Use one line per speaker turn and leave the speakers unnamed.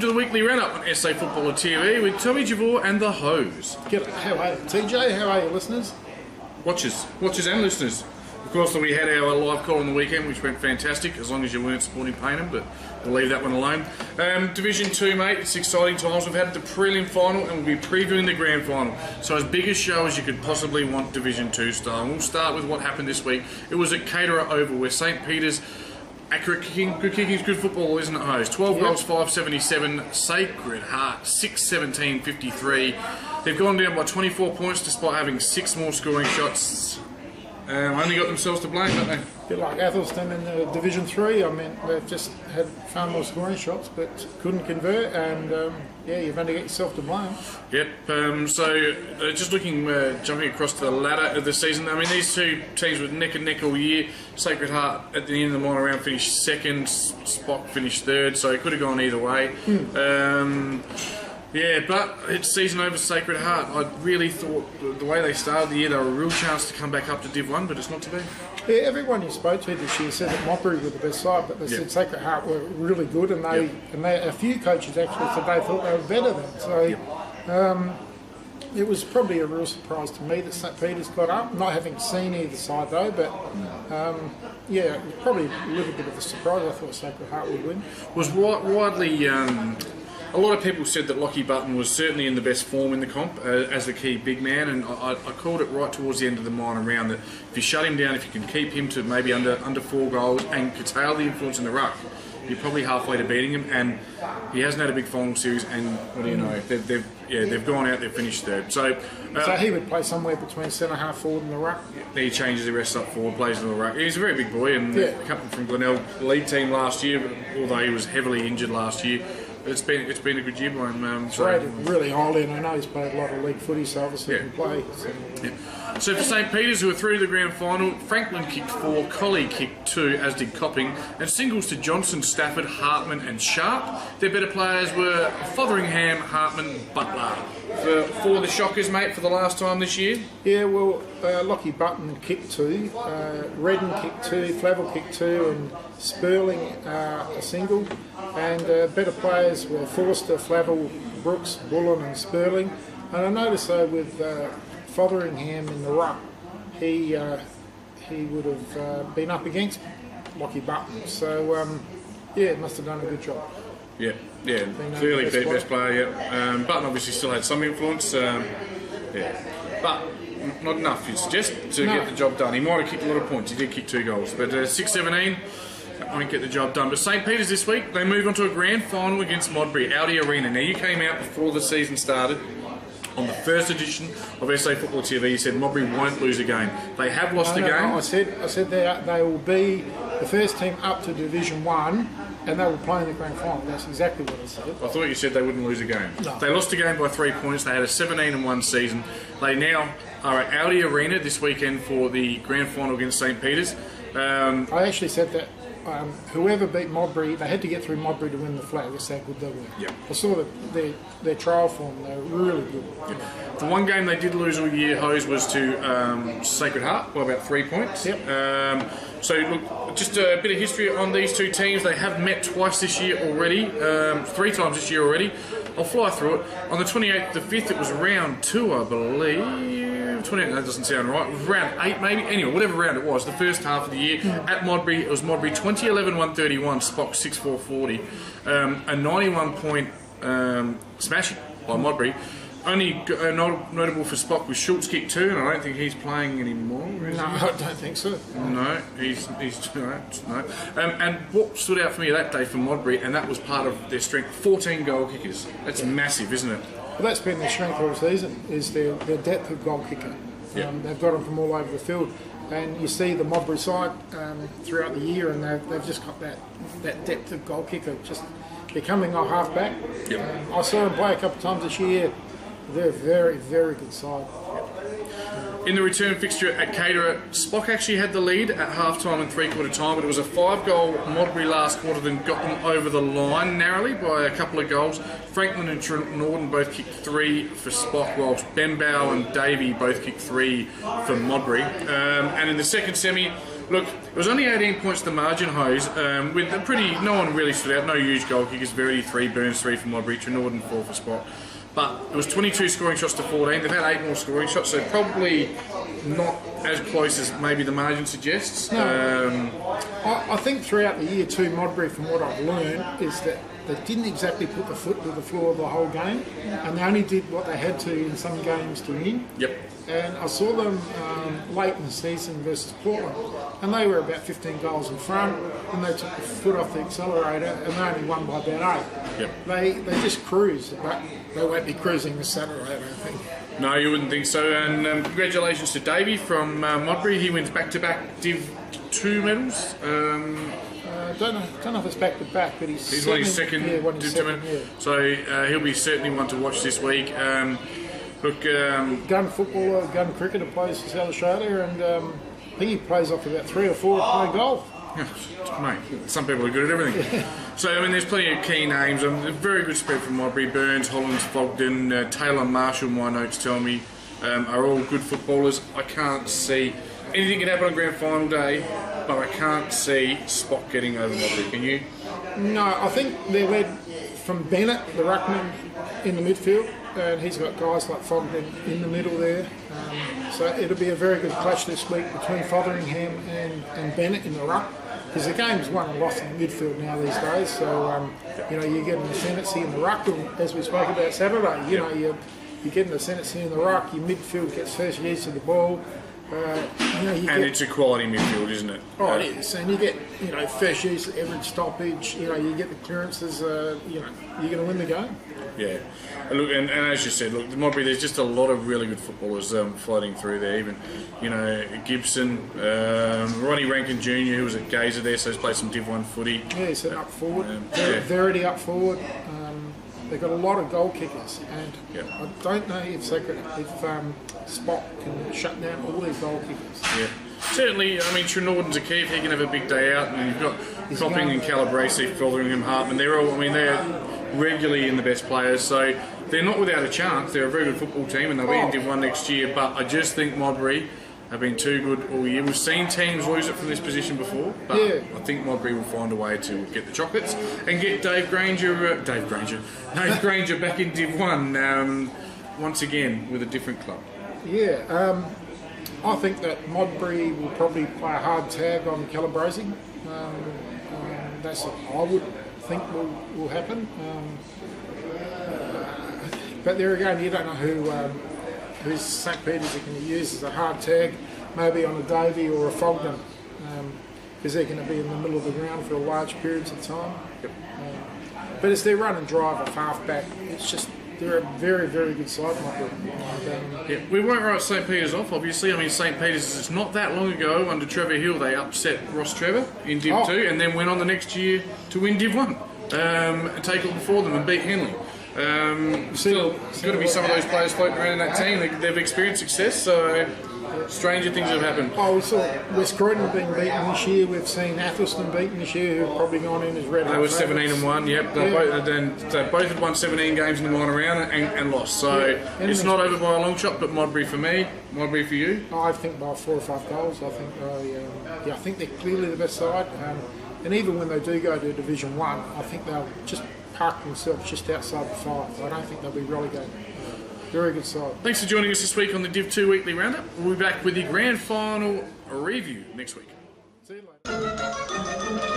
welcome to the weekly roundup on SA Footballer TV with Tommy Javor and the Hose.
G'day, how are you? TJ, how are you, listeners?
Watchers and listeners. Of course, we had our live call on the weekend, which went fantastic, as long as you weren't supporting Paynham, but we'll leave that one alone. Division 2, mate, it's exciting times. We've had the Prelim final, and we'll be previewing the Grand Final. So as big a show as you could possibly want Division 2 style. And we'll start with what happened this week. It was at Caterer Oval, where St. Peter's, accurate kicking, good kicking is good football, isn't it, Hose? 12 goals, 577. Sacred Heart, 617-53. They've gone down by 24 points despite having 6 more scoring shots. Only got themselves to blame, don't they?
A bit like Athelston in the Division 3. I mean, they've just had far more scoring shots, but couldn't convert, and you've only got yourself to blame.
Yep. Just looking, jumping across to the ladder of the season. I mean, these two teams were neck and neck all year. Sacred Heart at the end of the minor round finished second. Spock finished third, so it could have gone either way. Yeah, but it's season over Sacred Heart. I really thought the way they started the year, they were a real chance to come back up to Div 1, but it's not to be.
Yeah, everyone you spoke to this year said that Modbury were the best side, but they said Sacred Heart were really good, and a few coaches actually said they thought they were better than. So it was probably a real surprise to me that St. Peter's got up, not having seen either side though, but it was probably a little bit of a surprise. I thought Sacred Heart would win.
Was widely... a lot of people said that Lockie Button was certainly in the best form in the comp as the key big man, and I called it right towards the end of the minor round that if you shut him down, if you can keep him to maybe under 4 goals and curtail the influence in the ruck, you're probably halfway to beating him. And he hasn't had a big final series, and what do you know? They've gone out, they've finished third. So
he would play somewhere between centre half forward and the ruck.
He changes the rest up forward, plays in the ruck. He's a very big boy, and coming from Glenelg lead team last year, although he was heavily injured last year. It's been a good year by him.
Rated really highly, and I know he's played a lot of league footy, so obviously he can play.
So for St. Peter's, who are through the grand final, Franklin kicked 4, Colley kicked 2, as did Copping, and singles to Johnson, Stafford, Hartman and Sharp. Their better players were Fotheringham, Hartman, Butler. For the Shockers, mate, for the last time this year? Yeah,
well, Lockie Button kicked 2, Redden kicked 2, Flavel kicked 2, and Spurling a single. And better players were Forster, Flavel, Brooks, Bullen and Spurling. And I noticed though with Fotheringham in the ruck, he would have been up against Lockie Button. So must have done a good job.
Yeah, clearly best player. Button obviously still had some influence. But not enough, you suggest, to get the job done. He might have kicked a lot of points. He did kick 2 goals, but 6-17. Won't get the job done. But St. Peter's this week, they move on to a grand final against Modbury, Audi Arena. Now, you came out before the season started on the first edition of SA Football TV. You said Modbury won't lose a game. They have lost a game.
I said they will be the first team up to Division 1, and they will play in the grand final. That's exactly what I said.
I thought you said they wouldn't lose a game.
No.
They lost a game by 3 points. They had a 17-1 season. They now are at Audi Arena this weekend for the grand final against St. Peter's.
I actually said that whoever beat Modbury, they had to get through Modbury to win the flag. That's how good they were.
Yep.
I saw their trial form. They were really good.
Yep. The one game they did lose all year, Hose, was to Sacred Heart by about 3 points.
Yep.
So look, just a bit of history on these two teams. They have met twice this year already, 3 times this year already. I'll fly through it. On the 28th, the 5th, it was round 2, I believe. 28, that doesn't sound right. It was round 8 maybe. Anyway, whatever round it was, the first half of the year at Modbury, it was Modbury 20-11-131, Spock 6-4-40. A 91-point smashing by Modbury. Only notable for Spock was Schultz kick 2, and I don't think he's playing anymore.
No, I don't think so.
No, he's no. And what stood out for me that day for Modbury, and that was part of their strength, 14 goal kickers. That's massive, isn't it?
Well, that's been their strength all season, is their depth of goal kicker. They've got them from all over the field. And you see the Modbury side throughout the year, and they've just got that depth of goal kicker, just becoming a half-back. I saw them play a couple of times this year. They're a very, very good side.
In the return fixture at Caterer, Spock actually had the lead at half-time and three-quarter time, but it was a 5-goal Modbury last quarter that got them over the line narrowly by a couple of goals. Franklin and Norden both kicked 3 for Spock, whilst Benbow and Davey both kicked 3 for Modbury. And in the second semi, Look, it was only 18 points to the margin, Hose, with a pretty, no one really stood out, no huge goal kickers, Verity 3, Burns 3 for Modbury, Norden 4 for Spot. But it was 22 scoring shots to 14. They've had 8 more scoring shots, so probably not as close as maybe the margin suggests.
No. I think throughout the year too, Modbury, from what I've learned, is that they didn't exactly put the foot to the floor the whole game, and they only did what they had to in some games to win.
Yep.
And I saw them late in the season versus Portland, and they were about 15 goals in front, and they took the foot off the accelerator, and they only won by about 8.
Yep.
They just cruised, but they won't be cruising this Saturday, I don't think.
No, you wouldn't think so. And congratulations to Davey from Modbury. He wins back-to-back Div 2 medals.
Don't know if it's back to back, but he's
won his second
Div 2 medal.
Yeah. So he'll be certainly one to watch this week. Look,
gun footballer, gun cricketer, plays for South Australia, and I think he plays off about 3 or 4 to play golf.
Mate, some people are good at everything. So, I mean, there's plenty of key names. A very good spread from Modbury. Burns, Hollands, Fogden, Taylor, Marshall, my notes tell me, are all good footballers. I can't see anything can happen on grand final day, but I can't see Spot getting over Modbury. Can you?
No, I think they're led from Bennett, the ruckman, in the midfield, and he's got guys like Fogden in the middle there. So it'll be a very good clash this week between Fotheringham and Bennett in the ruck, because the game's won and lost in the midfield now these days. So you're getting the ascendancy in the ruck, and as we spoke about Saturday, you're getting the ascendancy in the ruck. Your midfield gets first use of the ball.
It's a quality midfield, isn't it?
Oh, it is, and you get first use, average stoppage. You get the clearances. You're going to win the game.
Yeah, look, and as you said, look, the Modbury, there's just a lot of really good footballers floating through there. Even, Gibson, Ronnie Rankin Jr., who was at Gazer there, so he's played some Div 1 footy.
Yeah, he's up forward. Verity up forward. They've got a lot of goal kickers, and I don't know if Spot can shut down all these goal kickers.
Yeah. Certainly, I mean, Norden's a key if he can have a big day out, and you've got Copping and Calabrese, Fotheringham, Hartman. They're regularly in the best players, so they're not without a chance. They're a very good football team, and they'll be in Div 1 next year. But I just think Modbury have been too good all year. We've seen teams lose it from this position before, but I think Modbury will find a way to get the chocolates and get Dave Granger back in Div 1 once again with a different club.
Yeah, I think that Modbury will probably play a hard tag on Calabrese. That's what I would think will happen. But there again, you don't know who St. Peter's are going to use as a hard tag, maybe on a Davey or a Fogden, because they're going to be in the middle of the ground for large periods of time.
Yep.
But it's their run and drive of half-back. It's just, they're a very, very good side,
We won't write St. Peter's off, obviously. I mean, St. Peter's, it's not that long ago, under Trevor Hill, they upset Ross Trevor in Div 2 and then went on the next year to win Div 1 and take it before them and beat Henley. Still, there's got to be some of those players floating around in that team. They've experienced success, so stranger things have happened.
Oh, we saw West Croydon being beaten this year. We've seen Athelston beaten this year, who've probably gone in as red.
They were 17-1. Yep, they both had won 17 games in the minor round and lost. So it's not over by a long shot. But Modbury for me, Modbury for you.
I think by 4 or 5 goals. I think they're clearly the best side. And even when they do go to Division 1, I think they'll just park themselves just outside the 5. I don't think they'll be relegated. Very good side. Thanks for joining us this week on the Div 2 Weekly Roundup. We'll be back with the grand final review next week. See you later.